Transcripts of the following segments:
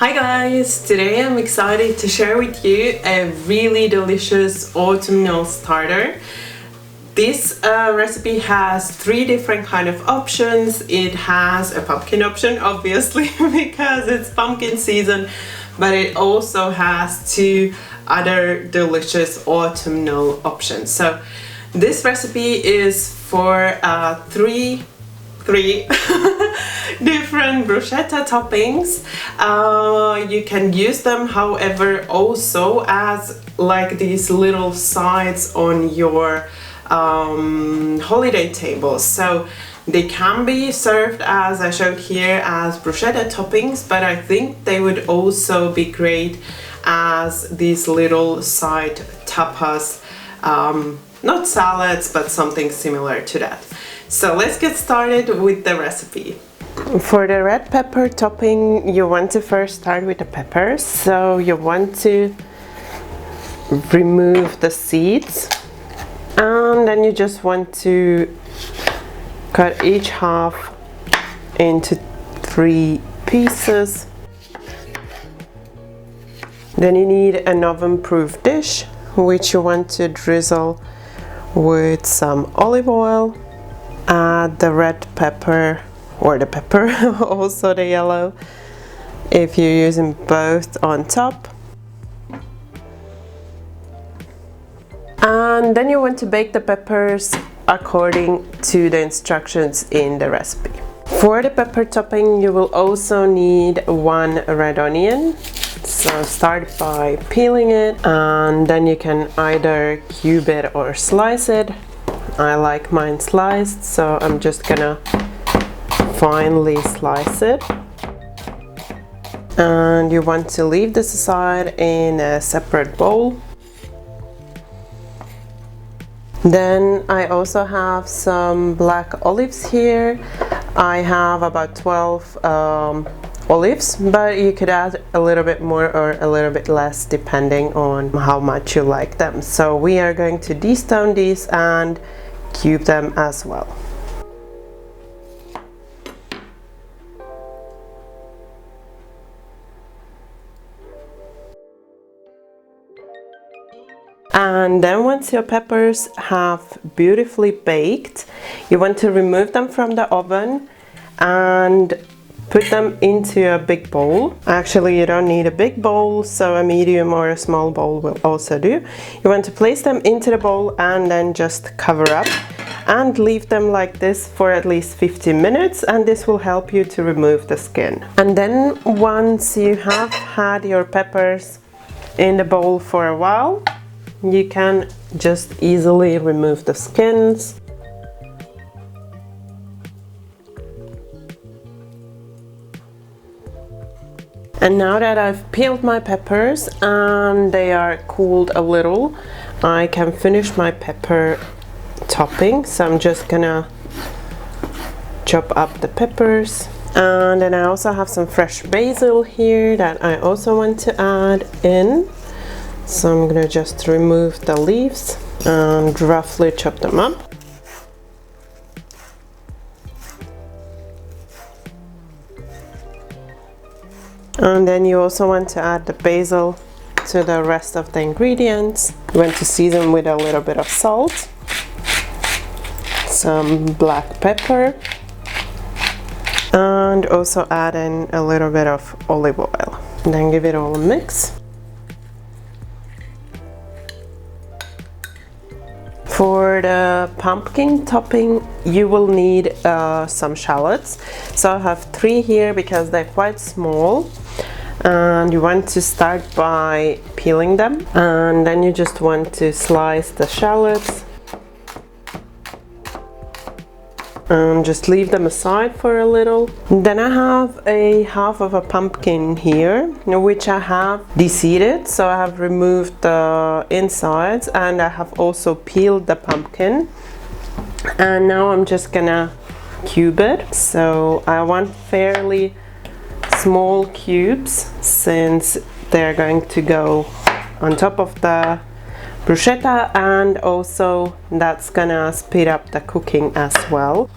Hi guys! Today I'm excited to share with you a really delicious autumnal starter. This recipe has three different kind of options. It has a pumpkin option, obviously, because it's pumpkin season, but it also has two other delicious autumnal options. So this recipe is for three different bruschetta toppings. You can use them, however, also as like these little sides on your holiday tables. So they can be served, as I showed here, as bruschetta toppings, but I think they would also be great as these little side tapas, not salads, but something similar to that. So let's get started with the recipe. For the red pepper topping, you want to first start with the peppers. So you want to remove the seeds, and then you just want to cut each half into 3 pieces. Then you need an oven-proof dish, which you want to drizzle with some olive oil. Add the red pepper, or the pepper, also the yellow, if you're using both, on top. And then you want to bake the peppers according to the instructions in the recipe. For the pepper topping, you will also need 1 red onion. So start by peeling it, and then you can either cube it or slice it. I like mine sliced, so I'm just gonna finely slice it. And you want to leave this aside in a separate bowl. Then I also have some black olives here. I have about 12 olives, but you could add a little bit more or a little bit less depending on how much you like them. So we are going to de-stone these and cube them as well. And then once your peppers have beautifully baked, you want to remove them from the oven and put them into a big bowl. Actually, you don't need a big bowl, so a medium or a small bowl will also do. You want to place them into the bowl and then just cover up and leave them like this for at least 15 minutes, and this will help you to remove the skin. And then once you have had your peppers in the bowl for a while, you can just easily remove the skins. And now that I've peeled my peppers and they are cooled a little, I can finish my pepper topping. So I'm just gonna chop up the peppers. And then I also have some fresh basil here that I also want to add in. So I'm gonna just remove the leaves and roughly chop them up. And then you also want to add the basil to the rest of the ingredients. You want to season with a little bit of salt, some black pepper, and also add in a little bit of olive oil. And then give it all a mix. For the pumpkin topping, you will need some shallots. So I have 3 here because they're quite small. And you want to start by peeling them, and then you just want to slice the shallots and just leave them aside for a little. Then I have a half of a pumpkin here, which I have de-seeded, so I have removed the insides, and I have also peeled the pumpkin. And now I'm just gonna cube it. So I want fairly small cubes, since they're going to go on top of the bruschetta, and also that's gonna speed up the cooking as well.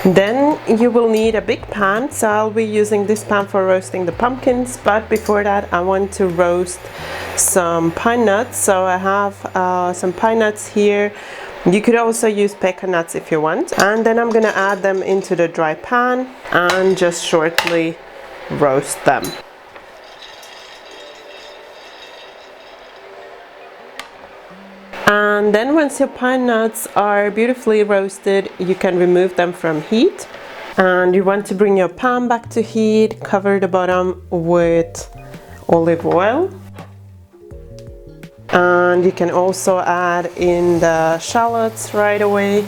Then you will need a big pan, so I'll be using this pan for roasting the pumpkins, but before that I want to roast some pine nuts. So I have some pine nuts here. You could also use pecan nuts if you want. And then I'm gonna add them into the dry pan and just shortly roast them. And then once your pine nuts are beautifully roasted, you can remove them from heat. And you want to bring your pan back to heat, cover the bottom with olive oil. And you can also add in the shallots right away.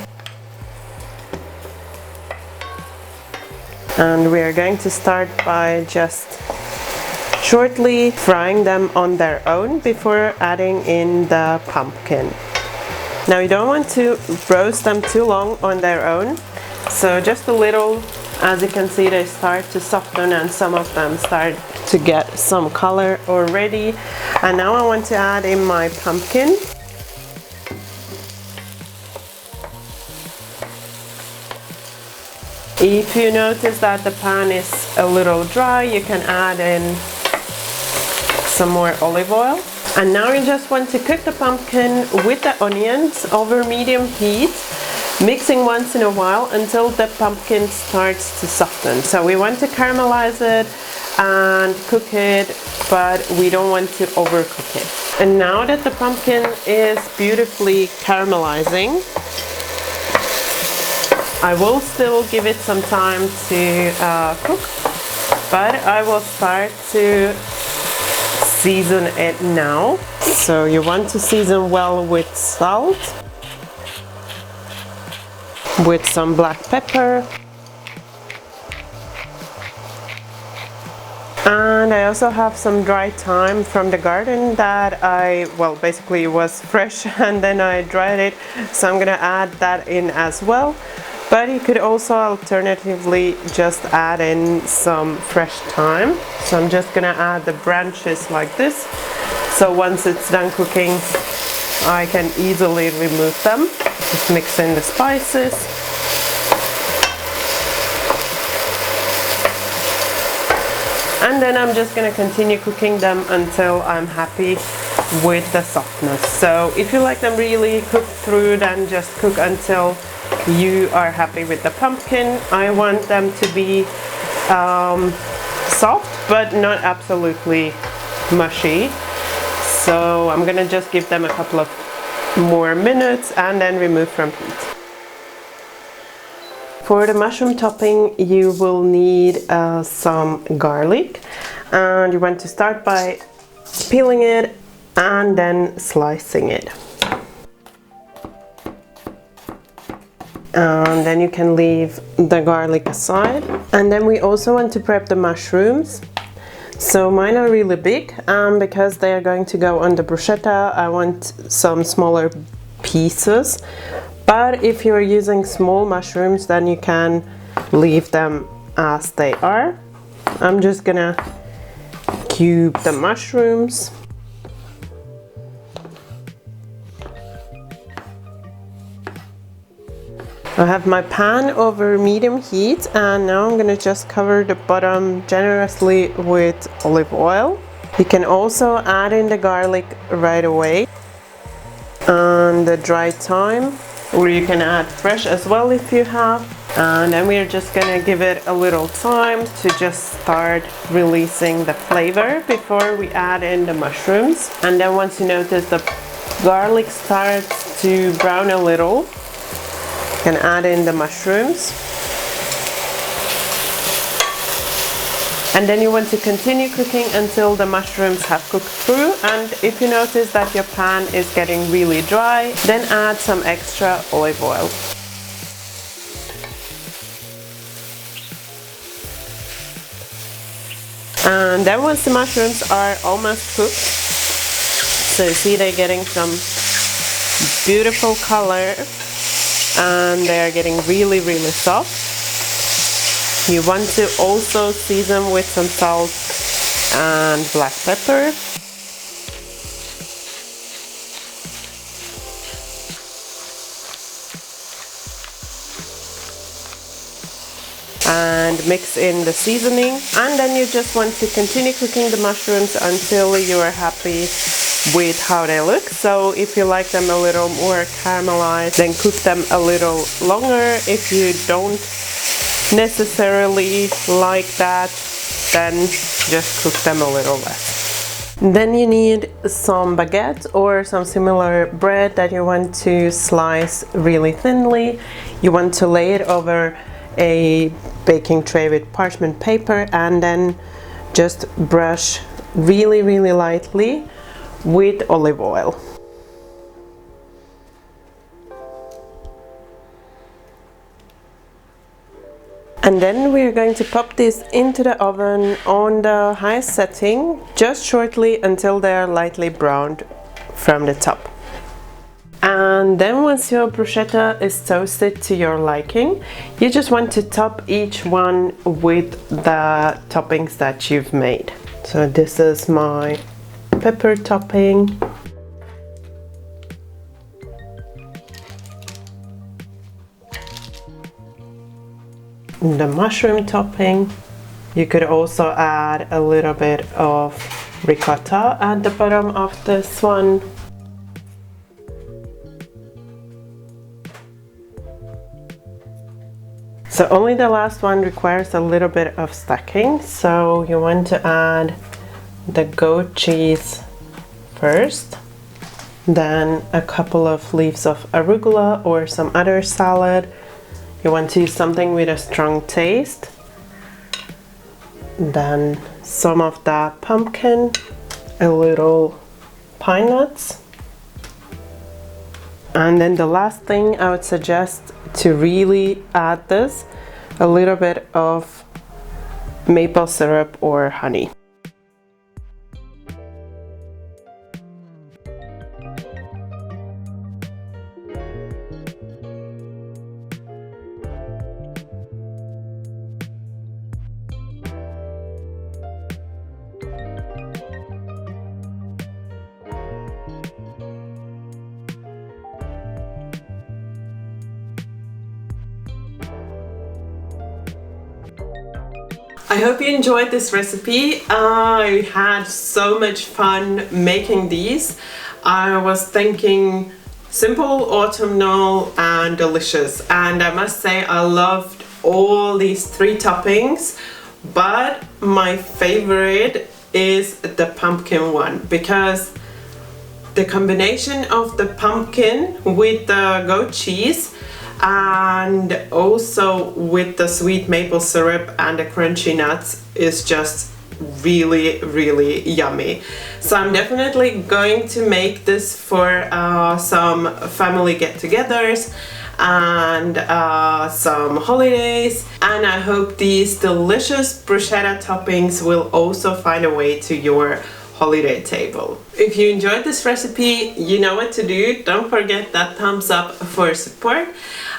And we are going to start by just shortly frying them on their own before adding in the pumpkin. Now you don't want to roast them too long on their own, so just a little. As you can see, they start to soften and some of them start to get some color already. And now I want to add in my pumpkin. If you notice that the pan is a little dry, you can add in some more olive oil. And now you just want to cook the pumpkin with the onions over medium heat, mixing once in a while until the pumpkin starts to soften. So we want to caramelize it and cook it, but we don't want to overcook it. And now that the pumpkin is beautifully caramelizing, I will still give it some time to cook, but I will start to season it now. So you want to season well with salt, with some black pepper, and I also have some dried thyme from the garden that basically it was fresh and then I dried it, so I'm gonna add that in as well. But you could also alternatively just add in some fresh thyme. So I'm just gonna add the branches like this. So once it's done cooking, I can easily remove them. Just mix in the spices. And then I'm just gonna continue cooking them until I'm happy with the softness. So if you like them really cooked through, then just cook until you are happy with the pumpkin. I want them to be soft, but not absolutely mushy. So I'm gonna just give them a couple of more minutes and then remove from heat. For the mushroom topping, you will need some garlic, and you want to start by peeling it and then slicing it. And then you can leave the garlic aside. And then we also want to prep the mushrooms. So mine are really big, because they are going to go on the bruschetta, I want some smaller pieces. But if you're using small mushrooms, then you can leave them as they are. I'm just gonna cube the mushrooms. I have my pan over medium heat, and now I'm gonna just cover the bottom generously with olive oil. You can also add in the garlic right away and the dried thyme, or you can add fresh as well if you have. And then we're just gonna give it a little time to just start releasing the flavor before we add in the mushrooms. And then once you notice the garlic starts to brown a little, you can add in the mushrooms. And then you want to continue cooking until the mushrooms have cooked through. And if you notice that your pan is getting really dry, then add some extra olive oil. And then once the mushrooms are almost cooked, so you see they're getting some beautiful color and they are getting really, really soft. You want to also season with some salt and black pepper. and mix in the seasoning, and then you just want to continue cooking the mushrooms until you are happy with how they look. So if you like them a little more caramelized, then cook them a little longer. If you don't necessarily like that, then just cook them a little less. Then you need some baguette or some similar bread that you want to slice really thinly. You want to lay it over a baking tray with parchment paper and then just brush really lightly with olive oil. And then we're going to pop this into the oven on the highest setting, just shortly until they are lightly browned from the top. And then once your bruschetta is toasted to your liking, you just want to top each one with the toppings that you've made. So this is my pepper topping. The mushroom topping. You could also add a little bit of ricotta at the bottom of this one. So only the last one requires a little bit of stacking. So you want to add the goat cheese first, then a couple of leaves of arugula or some other salad. You want to use something with a strong taste. Then some of that pumpkin, a little pine nuts. And then the last thing I would suggest to really add this, a little bit of maple syrup or honey. I hope you enjoyed this recipe. I had so much fun making these. I was thinking simple, autumnal and delicious, and I must say I loved all these three toppings, but my favorite is the pumpkin one, because the combination of the pumpkin with the goat cheese and also with the sweet maple syrup and the crunchy nuts is just really yummy. So I'm definitely going to make this for some family get-togethers and some holidays, and I hope these delicious bruschetta toppings will also find a way to your holiday table. If you enjoyed this recipe, you know what to do. Don't forget that thumbs up for support.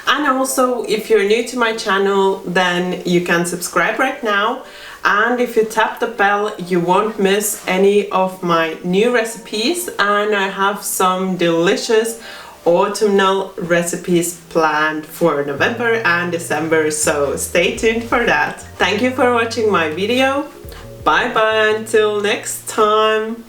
And also, if you're new to my channel, then you can subscribe right now. And if you tap the bell, you won't miss any of my new recipes. And I have some delicious autumnal recipes planned for November and December, so stay tuned for that. Thank you for watching my video. Bye bye until next time.